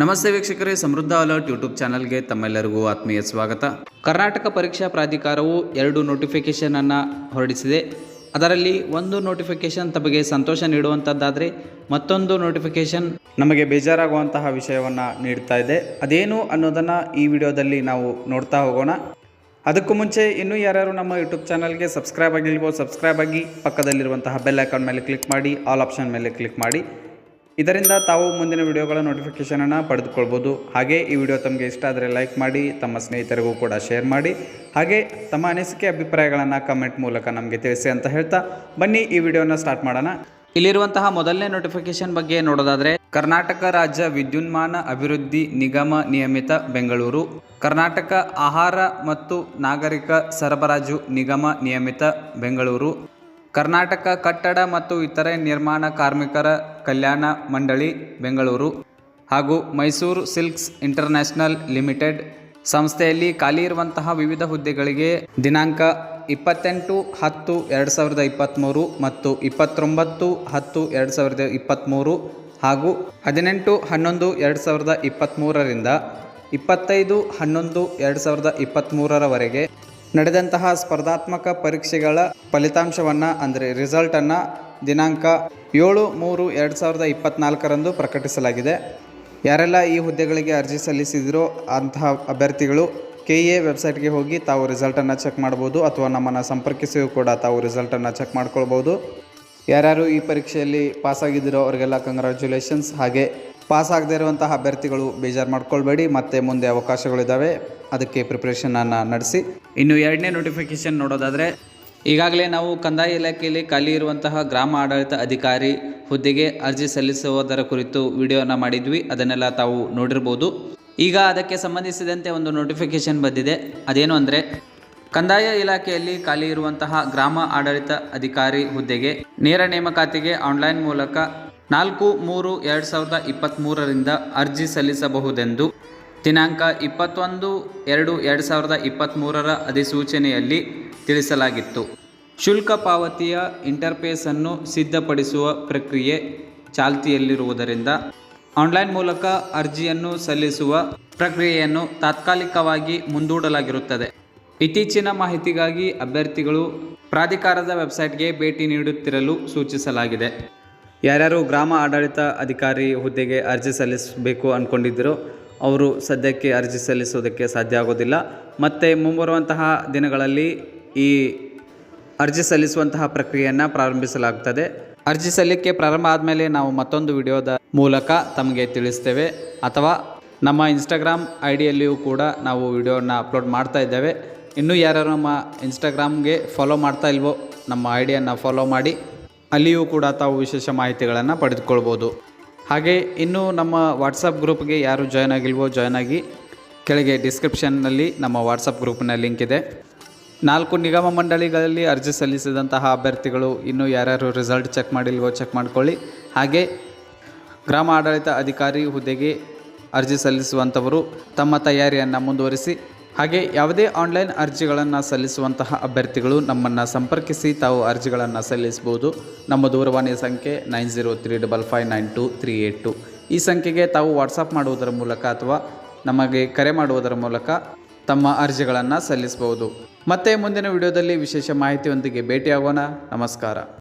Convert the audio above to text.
ನಮಸ್ತೆ ವೀಕ್ಷಕರೇ, ಸಮೃದ್ಧ ಅಲರ್ಟ್ ಯೂಟ್ಯೂಬ್ ಚಾನಲ್ಗೆ ತಮ್ಮೆಲ್ಲರಿಗೂ ಆತ್ಮೀಯ ಸ್ವಾಗತ. ಕರ್ನಾಟಕ ಪರೀಕ್ಷಾ ಪ್ರಾಧಿಕಾರವು 2 ನೋಟಿಫಿಕೇಷನ್ ಅನ್ನು ಹೊರಡಿಸಿದೆ. ಅದರಲ್ಲಿ ಒಂದು ನೋಟಿಫಿಕೇಷನ್ ತಮಗೆ ಸಂತೋಷ ನೀಡುವಂಥದ್ದಾದರೆ ಮತ್ತೊಂದು ನೋಟಿಫಿಕೇಷನ್ ನಮಗೆ ಬೇಜಾರಾಗುವಂತಹ ವಿಷಯವನ್ನು ನೀಡ್ತಾ ಇದೆ. ಅದೇನು ಅನ್ನೋದನ್ನು ಈ ವಿಡಿಯೋದಲ್ಲಿ ನಾವು ನೋಡ್ತಾ ಹೋಗೋಣ. ಅದಕ್ಕೂ ಮುಂಚೆ ಇನ್ನೂ ಯಾರ್ಯಾರು ನಮ್ಮ ಯೂಟ್ಯೂಬ್ ಚಾನಲ್ಗೆ ಸಬ್ಸ್ಕ್ರೈಬ್ ಆಗಿಲ್ವೋ ಸಬ್ಸ್ಕ್ರೈಬ್ ಆಗಿ, ಪಕ್ಕದಲ್ಲಿರುವಂತಹ ಬೆಲ್ ಐಕಾನ್ ಮೇಲೆ ಕ್ಲಿಕ್ ಮಾಡಿ, ಆಲ್ ಆಪ್ಷನ್ ಮೇಲೆ ಕ್ಲಿಕ್ ಮಾಡಿ. ಇದರಿಂದ ತಾವು ಮುಂದಿನ ವಿಡಿಯೋಗಳ ನೋಟಿಫಿಕೇಷನನ್ನು ಪಡೆದುಕೊಳ್ಬೋದು. ಹಾಗೆ ಈ ವಿಡಿಯೋ ತಮಗೆ ಇಷ್ಟ ಆದರೆ ಲೈಕ್ ಮಾಡಿ, ತಮ್ಮ ಸ್ನೇಹಿತರಿಗೂ ಕೂಡ ಶೇರ್ ಮಾಡಿ. ಹಾಗೆ ತಮ್ಮ ಅನಿಸಿಕೆ ಅಭಿಪ್ರಾಯಗಳನ್ನು ಕಮೆಂಟ್ ಮೂಲಕ ನಮಗೆ ತಿಳಿಸಿ ಅಂತ ಹೇಳ್ತಾ ಬನ್ನಿ ಈ ವಿಡಿಯೋನ ಸ್ಟಾರ್ಟ್ ಮಾಡೋಣ. ಇಲ್ಲಿರುವಂತಹ ಮೊದಲನೇ ನೋಟಿಫಿಕೇಷನ್ ಬಗ್ಗೆ ನೋಡೋದಾದರೆ, ಕರ್ನಾಟಕ ರಾಜ್ಯ ವಿದ್ಯುನ್ಮಾನ ಅಭಿವೃದ್ಧಿ ನಿಗಮ ನಿಯಮಿತ ಬೆಂಗಳೂರು, ಕರ್ನಾಟಕ ಆಹಾರ ಮತ್ತು ನಾಗರಿಕ ಸರಬರಾಜು ನಿಗಮ ನಿಯಮಿತ ಬೆಂಗಳೂರು, ಕರ್ನಾಟಕ ಕಟ್ಟಡ ಮತ್ತು ಇತರೆ ನಿರ್ಮಾಣ ಕಾರ್ಮಿಕರ ಕಲ್ಯಾಣ ಮಂಡಳಿ ಬೆಂಗಳೂರು ಹಾಗೂ ಮೈಸೂರು ಸಿಲ್ಕ್ಸ್ ಇಂಟರ್ನ್ಯಾಷನಲ್ ಲಿಮಿಟೆಡ್ ಸಂಸ್ಥೆಯಲ್ಲಿ ಖಾಲಿ ಇರುವಂತಹ ವಿವಿಧ ಹುದ್ದೆಗಳಿಗೆ ದಿನಾಂಕ 28/10/2023 ಮತ್ತು 29/10/2023 ಹಾಗೂ 18/11/2023ರಿಂದ 25/11/2023ರವರೆಗೆ ನಡೆದಂತಹ ಸ್ಪರ್ಧಾತ್ಮಕ ಪರೀಕ್ಷೆಗಳ ಫಲಿತಾಂಶವನ್ನು ಅಂದರೆ ರಿಸಲ್ಟನ್ನು ದಿನಾಂಕ 7/3/2024ರಂದು ಪ್ರಕಟಿಸಲಾಗಿದೆ. ಯಾರೆಲ್ಲ ಈ ಹುದ್ದೆಗಳಿಗೆ ಅರ್ಜಿ ಸಲ್ಲಿಸಿದಿರೋ ಅಂತಹ ಅಭ್ಯರ್ಥಿಗಳು KEA ವೆಬ್ಸೈಟ್ಗೆ ಹೋಗಿ ತಾವು ರಿಸಲ್ಟನ್ನು ಚೆಕ್ ಮಾಡ್ಬೋದು, ಅಥವಾ ನಮ್ಮನ್ನು ಸಂಪರ್ಕಿಸಿಯೂ ಕೂಡ ತಾವು ರಿಸಲ್ಟನ್ನು ಚೆಕ್ ಮಾಡ್ಕೊಳ್ಬೋದು. ಯಾರ್ಯಾರು ಈ ಪರೀಕ್ಷೆಯಲ್ಲಿ ಪಾಸಾಗಿದ್ದೀರೋ ಅವರಿಗೆಲ್ಲ ಕಂಗ್ರ್ಯಾಚುಲೇಷನ್ಸ್. ಹಾಗೆ ಪಾಸ್ ಆಗದೇ ಇರುವಂತಹ ಅಭ್ಯರ್ಥಿಗಳು ಬೇಜಾರು ಮಾಡ್ಕೊಳ್ಬೇಡಿ, ಮತ್ತು ಮುಂದೆ ಅವಕಾಶಗಳಿದ್ದಾವೆ, ಅದಕ್ಕೆ ಪ್ರಿಪ್ರೇಷನನ್ನು ನಡೆಸಿ. ಇನ್ನು ಎರಡನೇ ನೋಟಿಫಿಕೇಷನ್ ನೋಡೋದಾದರೆ, ಈಗಾಗಲೇ ನಾವು ಕಂದಾಯ ಇಲಾಖೆಯಲ್ಲಿ ಖಾಲಿ ಇರುವಂತಹ ಗ್ರಾಮ ಆಡಳಿತ ಅಧಿಕಾರಿ ಹುದ್ದೆಗೆ ಅರ್ಜಿ ಸಲ್ಲಿಸುವುದರ ಕುರಿತು ವಿಡಿಯೋನ ಮಾಡಿದ್ವಿ, ಅದನ್ನೆಲ್ಲ ತಾವು ನೋಡಿರ್ಬೋದು. ಈಗ ಅದಕ್ಕೆ ಸಂಬಂಧಿಸಿದಂತೆ ಒಂದು ನೋಟಿಫಿಕೇಷನ್ ಬಂದಿದೆ. ಅದೇನು ಅಂದರೆ, ಕಂದಾಯ ಇಲಾಖೆಯಲ್ಲಿ ಖಾಲಿ ಇರುವಂತಹ ಗ್ರಾಮ ಆಡಳಿತ ಅಧಿಕಾರಿ ಹುದ್ದೆಗೆ ನೇರ ನೇಮಕಾತಿಗೆ ಆನ್ಲೈನ್ ಮೂಲಕ 4/3/2023ರಿಂದ ಅರ್ಜಿ ಸಲ್ಲಿಸಬಹುದೆಂದು ದಿನಾಂಕ 21/2/2023ರ ಅಧಿಸೂಚನೆಯಲ್ಲಿ ತಿಳಿಸಲಾಗಿತ್ತು. ಶುಲ್ಕ ಪಾವತಿಯ ಇಂಟರ್ಫೇಸನ್ನು ಸಿದ್ಧಪಡಿಸುವ ಪ್ರಕ್ರಿಯೆ ಚಾಲ್ತಿಯಲ್ಲಿರುವುದರಿಂದ ಆನ್ಲೈನ್ ಮೂಲಕ ಅರ್ಜಿಯನ್ನು ಸಲ್ಲಿಸುವ ಪ್ರಕ್ರಿಯೆಯನ್ನು ತಾತ್ಕಾಲಿಕವಾಗಿ ಮುಂದೂಡಲಾಗಿರುತ್ತದೆ. ಇತ್ತೀಚಿನ ಮಾಹಿತಿಗಾಗಿ ಅಭ್ಯರ್ಥಿಗಳು ಪ್ರಾಧಿಕಾರದ ವೆಬ್ಸೈಟ್ಗೆ ಭೇಟಿ ನೀಡುತ್ತಿರಲು ಸೂಚಿಸಲಾಗಿದೆ. ಯಾರ್ಯಾರು ಗ್ರಾಮ ಆಡಳಿತ ಅಧಿಕಾರಿ ಹುದ್ದೆಗೆ ಅರ್ಜಿ ಸಲ್ಲಿಸಬೇಕು ಅಂದ್ಕೊಂಡಿದ್ದೀರೋ ಅವರು ಸದ್ಯಕ್ಕೆ ಅರ್ಜಿ ಸಲ್ಲಿಸೋದಕ್ಕೆ ಸಾಧ್ಯ ಆಗೋದಿಲ್ಲ. ಮತ್ತು ಮುಂಬರುವಂತಹ ದಿನಗಳಲ್ಲಿ ಈ ಅರ್ಜಿ ಸಲ್ಲಿಸುವಂತಹ ಪ್ರಕ್ರಿಯೆಯನ್ನು ಪ್ರಾರಂಭಿಸಲಾಗುತ್ತದೆ. ಅರ್ಜಿ ಸಲ್ಲಿಕೆ ಪ್ರಾರಂಭ ಆದಮೇಲೆ ನಾವು ಮತ್ತೊಂದು ವಿಡಿಯೋದ ಮೂಲಕ ತಮಗೆ ತಿಳಿಸ್ತೇವೆ, ಅಥವಾ ನಮ್ಮ ಇನ್ಸ್ಟಾಗ್ರಾಮ್ ಐಡಿಯಲ್ಲಿಯೂ ಕೂಡ ನಾವು ವಿಡಿಯೋನ ಅಪ್ಲೋಡ್ ಮಾಡ್ತಾ ಇದ್ದೇವೆ. ಇನ್ನೂ ಯಾರ್ಯಾರು ನಮ್ಮ ಇನ್ಸ್ಟಾಗ್ರಾಮ್ಗೆ ಫಾಲೋ ಮಾಡ್ತಾ ಇಲ್ವೋ ನಮ್ಮ ಐಡಿಯನ್ನು ಫಾಲೋ ಮಾಡಿ, ಅಲ್ಲಿಯೂ ಕೂಡ ತಾವು ವಿಶೇಷ ಮಾಹಿತಿಗಳನ್ನು ಪಡೆದುಕೊಳ್ಬೋದು. ಹಾಗೆ ಇನ್ನೂ ನಮ್ಮ ವಾಟ್ಸಪ್ ಗ್ರೂಪ್ಗೆ ಯಾರು ಜಾಯ್ನ್ ಆಗಿಲ್ವೋ ಜಾಯ್ನ್ ಆಗಿ, ಕೆಳಗೆ ಡಿಸ್ಕ್ರಿಪ್ಷನ್ನಲ್ಲಿ ನಮ್ಮ ವಾಟ್ಸಪ್ ಗ್ರೂಪ್ನ ಲಿಂಕ್ ಇದೆ. 4 ನಿಗಮ ಮಂಡಳಿಗಳಲ್ಲಿ ಅರ್ಜಿ ಸಲ್ಲಿಸಿದಂತಹ ಅಭ್ಯರ್ಥಿಗಳು ಇನ್ನೂ ಯಾರ್ಯಾರು ರಿಸಲ್ಟ್ ಚೆಕ್ ಮಾಡಿಲ್ವೋ ಚೆಕ್ ಮಾಡ್ಕೊಳ್ಳಿ. ಹಾಗೆ ಗ್ರಾಮ ಆಡಳಿತ ಅಧಿಕಾರಿ ಹುದ್ದೆಗೆ ಅರ್ಜಿ ಸಲ್ಲಿಸುವಂಥವರು ತಮ್ಮ ತಯಾರಿಯನ್ನು ಮುಂದುವರಿಸಿ. ಹಾಗೆ ಯಾವುದೇ ಆನ್ಲೈನ್ ಅರ್ಜಿಗಳನ್ನು ಸಲ್ಲಿಸುವಂತಹ ಅಭ್ಯರ್ಥಿಗಳು ನಮ್ಮನ್ನು ಸಂಪರ್ಕಿಸಿ ತಾವು ಅರ್ಜಿಗಳನ್ನು ಸಲ್ಲಿಸಬಹುದು. ನಮ್ಮ ದೂರವಾಣಿ ಸಂಖ್ಯೆ 9035592382. ಈ ಸಂಖ್ಯೆಗೆ ತಾವು ವಾಟ್ಸಪ್ ಮಾಡುವುದರ ಮೂಲಕ ಅಥವಾ ನಮಗೆ ಕರೆ ಮಾಡುವುದರ ಮೂಲಕ ತಮ್ಮ ಅರ್ಜಿಗಳನ್ನು ಸಲ್ಲಿಸಬಹುದು. ಮತ್ತೆ ಮುಂದಿನ ವಿಡಿಯೋದಲ್ಲಿ ವಿಶೇಷ ಮಾಹಿತಿಯೊಂದಿಗೆ ಭೇಟಿಯಾಗೋಣ. ನಮಸ್ಕಾರ.